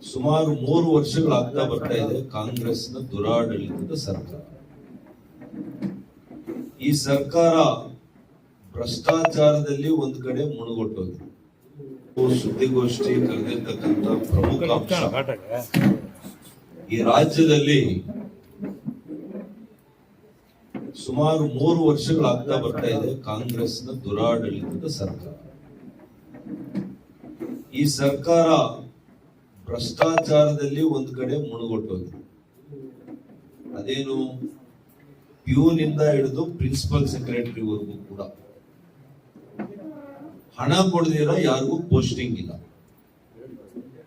ಸುಮಾರು 3 ವರ್ಷಗಳಾಗ್ತಾ ಬರ್ತಾ ಇದೆ ಕಾಂಗ್ರೆಸ್ನ ದುರಾಡಳಿತದ ಸರ್ಕಾರ. ಈ ಸರ್ಕಾರ ಭ್ರಷ್ಟಾಚಾರದಲ್ಲಿ ಒಂದು ಕಡೆ ಮುಳುಗೊಟ್ಟೋಗಿದೆ. ಸುದ್ದಿಗೋಷ್ಠಿ ಕರೆದಿರ್ತಕ್ಕಂಥ ಪ್ರಮುಖ ಅಂಶ, ಈ ರಾಜ್ಯದಲ್ಲಿ ಸುಮಾರು 3 ವರ್ಷಗಳಾಗ್ತಾ ಬರ್ತಾ ಇದೆ ಕಾಂಗ್ರೆಸ್ನ ದುರಾಡಳಿತದ ಸರ್ಕಾರ. ಈ ಸರ್ಕಾರ ಭ್ರಷ್ಟಾಚಾರದಲ್ಲಿ ಒಂದು ಕಡೆ ಮುಳುಗೊಟ್ಟೋಗಿದೆ. ಅದೇನು ಪ್ಯೂನ್ ಇಂದ ಹಿಡಿದು ಪ್ರಿನ್ಸಿಪಲ್ ಸೆಕ್ರೆಟರಿವರೆಗೂ ಕೂಡ ಹಣ ಕೊಡ್ದಿರ ಯಾರಿಗೂ ಪೋಸ್ಟಿಂಗ್ ಇಲ್ಲ,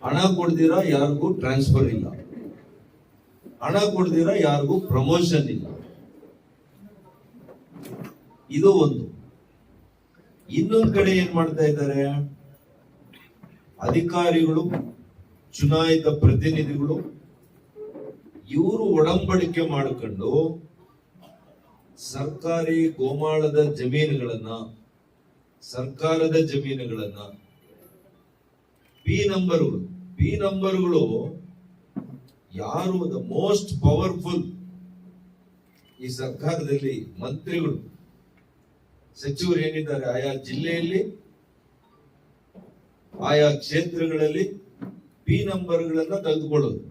ಹಣ ಕೊಡ್ದಿರ ಯಾರಿಗೂ ಟ್ರಾನ್ಸ್ಫರ್ ಇಲ್ಲ, ಹಣ ಕೊಡ್ದಿರ ಯಾರಿಗೂ ಪ್ರಮೋಷನ್ ಇಲ್ಲ. ಇದು ಒಂದು. ಇನ್ನೊಂದು ಕಡೆ ಏನ್ ಮಾಡ್ತಾ ಇದ್ದಾರೆ, ಅಧಿಕಾರಿಗಳು, ಚುನಾಯಿತ ಪ್ರತಿನಿಧಿಗಳು ಇವರು ಒಡಂಬಡಿಕೆ ಮಾಡಿಕೊಂಡು ಸರ್ಕಾರಿ ಗೋಮಾಳದ ಜಮೀನುಗಳನ್ನ, ಸರ್ಕಾರದ ಜಮೀನುಗಳನ್ನ ಪಿ ನಂಬರ್ಗಳು ಯಾರು ದ ಮೋಸ್ಟ್ ಪವರ್ಫುಲ್ ಈ ಸರ್ಕಾರದಲ್ಲಿ ಮಂತ್ರಿಗಳು, ಸಚಿವರು ಏನಿದ್ದಾರೆ ಆಯಾ ಜಿಲ್ಲೆಯಲ್ಲಿ, ಆಯಾ ಕ್ಷೇತ್ರಗಳಲ್ಲಿ ಪಿ ನಂಬರ್ಗಳನ್ನ ತೆಗೆದುಕೊಳ್ಳೋದು,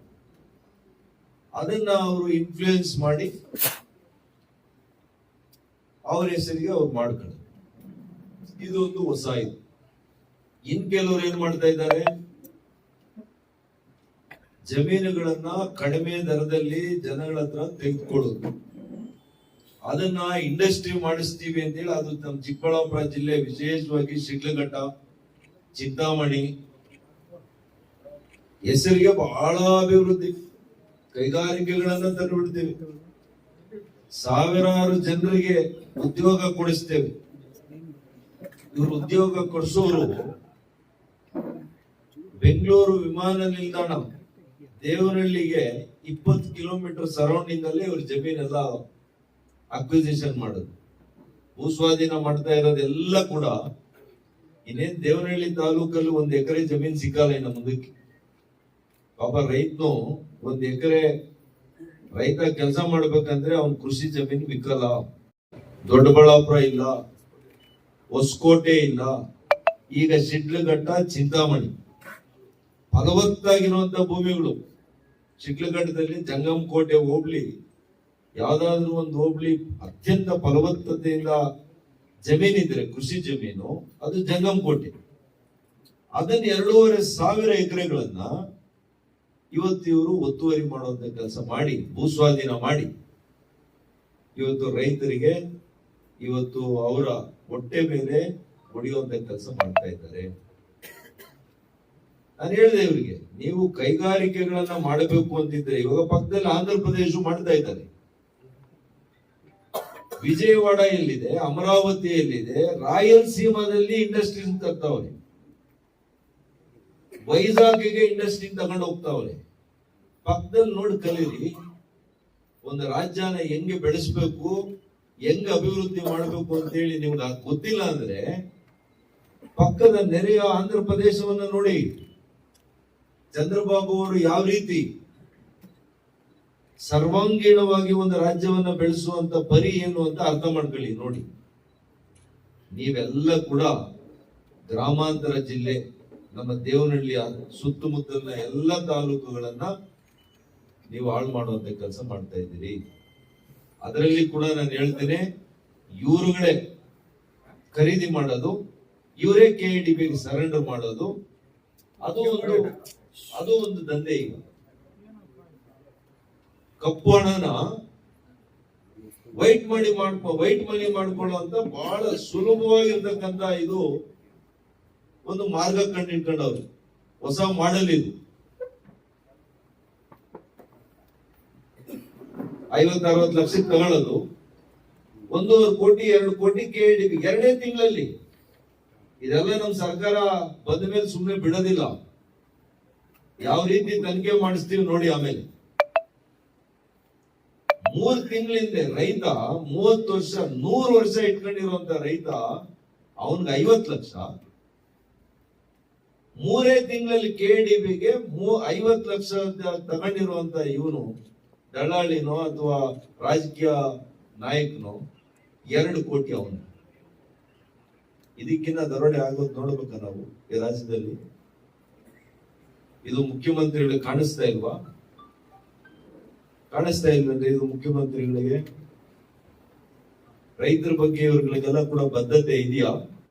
ಅದನ್ನ ಅವರು ಇನ್ಫ್ಲೂಯೆನ್ಸ್ ಮಾಡಿ ಅವರ ಹೆಸರಿಗೆ ಅವ್ರು ಮಾಡ್ಕೊಳ್ಳೋದು. ಇದೊಂದು ಹೊಸ ಇದು. ಇನ್ ಕೆಲವರು ಏನ್ ಮಾಡ್ತಾ ಇದ್ದಾರೆ, ಜಮೀನುಗಳನ್ನ ಕಡಿಮೆ ದರದಲ್ಲಿ ಜನಗಳ ಹತ್ರ ತೆಗೆದುಕೊಳ್ಳೋದು, ಅದನ್ನ ಇಂಡಸ್ಟ್ರಿ ಮಾಡಿಸ್ತೀವಿ ಅಂತೇಳಿ ಅದು ನಮ್ಮ ಚಿಕ್ಕಬಳ್ಳಾಪುರ ಜಿಲ್ಲೆ, ವಿಶೇಷವಾಗಿ ಶಿಡ್ಲಘಟ್ಟ, ಚಿಂತಾಮಣಿ ಹೆಸರಿಗೆ ಬಹಳ ಅಭಿವೃದ್ಧಿ, ಕೈಗಾರಿಕೆಗಳನ್ನ ತಂದುಬಿಡ್ತೇವೆ, ಸಾವಿರಾರು ಜನರಿಗೆ ಉದ್ಯೋಗ ಕೊಡಿಸ್ತೇವೆ. ಇವರು ಉದ್ಯೋಗ ಕೊಡಿಸೋರು ಬೆಂಗಳೂರು ವಿಮಾನ ನಿಲ್ದಾಣ ದೇವನಹಳ್ಳಿಗೆ 20 ಕಿಲೋಮೀಟರ್ ಸರೌಂಡಿಂಗ್ ಅಲ್ಲಿ ಇವ್ರ ಜಮೀನೆಲ್ಲ ಅಕ್ವಿಸಿಷನ್ ಮಾಡೋದು, ಭೂಸ್ವಾಧೀನ ಮಾಡ್ತಾ ಇರೋದೆಲ್ಲ ಕೂಡ. ಇನ್ನೇನ್ ದೇವನಹಳ್ಳಿ ತಾಲೂಕಲ್ಲಿ 1 ಎಕರೆ ಜಮೀನ್ ಸಿಕ್ಕಲ್ಲ ಇನ್ನು ಮುಂದಕ್ಕೆ. ಪಾಪ ರೈತನು 1 ಎಕರೆ ರೈತ ಕೆಲಸ ಮಾಡ್ಬೇಕಂದ್ರೆ ಅವನ್ ಕೃಷಿ ಜಮೀನು ಬಿಕ್ಕಲ್ಲ. ದೊಡ್ಡಬಳ್ಳಾಪುರ ಇಲ್ಲ, ಹೊಸಕೋಟೆ ಇಲ್ಲ, ಈಗ ಶಿಡ್ಲಘಟ್ಟ, ಚಿಂತಾಮಣಿ ಫಲವತ್ತಾಗಿರುವಂತ ಭೂಮಿಗಳು. ಶಿಡ್ಲಘಟ್ಟದಲ್ಲಿ ಜಂಗಮಕೋಟೆ ಹೋಬ್ಳಿ, ಯಾವ್ದಾದ್ರು ಒಂದು ಹೋಬ್ಳಿ ಅತ್ಯಂತ ಫಲವತ್ತತೆಯಿಂದ ಜಮೀನಿದ್ರೆ ಕೃಷಿ ಜಮೀನು, ಅದು ಜಂಗಮಕೋಟೆ. ಅದನ್ನ 2,500 ಎಕರೆಗಳನ್ನ ಇವತ್ತು ಇವರು ಒತ್ತುವರಿ ಮಾಡುವಂತ ಕೆಲಸ ಮಾಡಿ, ಭೂಸ್ವಾಧೀನ ಮಾಡಿ, ಇವತ್ತು ರೈತರಿಗೆ ಇವತ್ತು ಅವರ ಹೊಟ್ಟೆ ಮೇಲೆ ಹೊಡೆಯುವಂತ ಕೆಲಸ ಮಾಡ್ತಾ ಇದ್ದಾರೆ. ನಾನು ಹೇಳಿದೆ ಇವರಿಗೆ, ನೀವು ಕೈಗಾರಿಕೆಗಳನ್ನ ಮಾಡಬೇಕು ಅಂತಿದ್ರೆ ಇವಾಗ ಪಕ್ಕದಲ್ಲಿ ಆಂಧ್ರ ಪ್ರದೇಶ ಮಾಡ್ತಾ ಇದ್ದಾರೆ. ವಿಜಯವಾಡ ಎಲ್ಲಿದೆ, ಅಮರಾವತಿ ಎಲ್ಲಿದೆ, ರಾಯಲಸೀಮಾದಲ್ಲಿ ಇಂಡಸ್ಟ್ರಿ ತರ್ತಾವ್ರೆ, ವೈಜಾಗ್ಗೆ ಇಂಡಸ್ಟ್ರಿ ತಗೊಂಡು ಹೋಗ್ತಾವ್ರೆ. ಪಕ್ಕದಲ್ಲಿ ನೋಡಿ ಕಲೀರಿ. ಒಂದು ರಾಜ್ಯನ ಹೆಂಗೆ ಬೆಳೆಸ್ಬೇಕು, ಹೆಂಗ್ ಅಭಿವೃದ್ಧಿ ಮಾಡಬೇಕು ಅಂತ ಹೇಳಿ ನಿಮ್ಗೆ ಗೊತ್ತಿಲ್ಲ ಅಂದ್ರೆ ಪಕ್ಕದ ನೆರೆಯ ಆಂಧ್ರ ಪ್ರದೇಶವನ್ನ ನೋಡಿ. ಚಂದ್ರಬಾಬು ಅವರು ಯಾವ ರೀತಿ ಸರ್ವಾಂಗೀಣವಾಗಿ ಒಂದು ರಾಜ್ಯವನ್ನ ಬೆಳೆಸುವಂತ ಪರಿ ಏನು ಅಂತ ಅರ್ಥ ಮಾಡ್ಕೊಳ್ಳಿ. ನೋಡಿ, ನೀವೆಲ್ಲ ಕೂಡ ಗ್ರಾಮಾಂತರ ಜಿಲ್ಲೆ, ನಮ್ಮ ದೇವನಹಳ್ಳಿಯ ಸುತ್ತಮುತ್ತಲಿನ ಎಲ್ಲ ತಾಲೂಕುಗಳನ್ನ ನೀವು ಹಾಳು ಮಾಡುವಂತ ಕೆಲಸ ಮಾಡ್ತಾ ಇದ್ದೀರಿ. ಅದರಲ್ಲಿ ಕೂಡ ನಾನು ಹೇಳ್ತೇನೆ, ಇವರುಗಳೇ ಖರೀದಿ ಮಾಡೋದು, ಇವರೇ KIDBಗೆ ಸರೆಂಡರ್ ಮಾಡೋದು, ಅದು ಒಂದು ದಂಧೆ. ಈಗ ಕಪ್ಪು ಹಣನ ವೈಟ್ ಮನಿ ಮಾಡ್ಕೊಳ್ಳುವಂತ ಬಹಳ ಸುಲಭವಾಗಿರ್ತಕ್ಕಂಥ ಇದು ಒಂದು ಮಾರ್ಗ ಕಂಡಿಟ್ಕೊಂಡವ್ರು. ಹೊಸ ಮಾಡೆಲ್ ಇದು. 50-60 ಲಕ್ಷಕ್ಕೆ ತಗೊಳ್ಳೋದು, 1.5 ಕೋಟಿ 2 ಕೋಟಿ KIDB 2 ತಿಂಗಳಲ್ಲಿ. ಇದೆಲ್ಲ ನಮ್ಮ ಸರ್ಕಾರ ಬಂದ ಮೇಲೆ ಸುಮ್ಮನೆ ಬಿಡೋದಿಲ್ಲ. ಯಾವ ರೀತಿ ತನಿಖೆ ಮಾಡಿಸ್ತೀವಿ ನೋಡಿ. ಆಮೇಲೆ 3 ತಿಂಗಳಿಂದ ರೈತ 30 ವರ್ಷ 100 ವರ್ಷ ಇಟ್ಕೊಂಡಿರುವಂತ ರೈತ, ಅವನ್ಗೆ 50 ಲಕ್ಷ, 3 ತಿಂಗಳಲ್ಲಿ KDBಗೆ 50 ಲಕ್ಷ ತಗೊಂಡಿರುವಂತ ಇವನು ದಳ್ಳಾಳಿನೋ ಅಥವಾ ರಾಜಕೀಯ ನಾಯಕನೋ 2 ಕೋಟಿ ಅವನು. ಇದಕ್ಕಿಂತ ದರೋಡೆ ಆಗೋದು ನೋಡ್ಬೇಕ ನಾವು ಈ ರಾಜ್ಯದಲ್ಲಿ? ಇದು ಮುಖ್ಯಮಂತ್ರಿಗಳಿಗೆ ಕಾಣಿಸ್ತಾ ಇಲ್ವಾ? ಕಾಣಿಸ್ತಾ ಇಲ್ವಂದ್ರೆ ಇದು ಮುಖ್ಯಮಂತ್ರಿಗಳಿಗೆ? ರೈತರ ಬಗ್ಗೆ ಇವ್ರಿಗೆಲ್ಲ ಕೂಡ ಬದ್ಧತೆ ಇದೆಯಾ?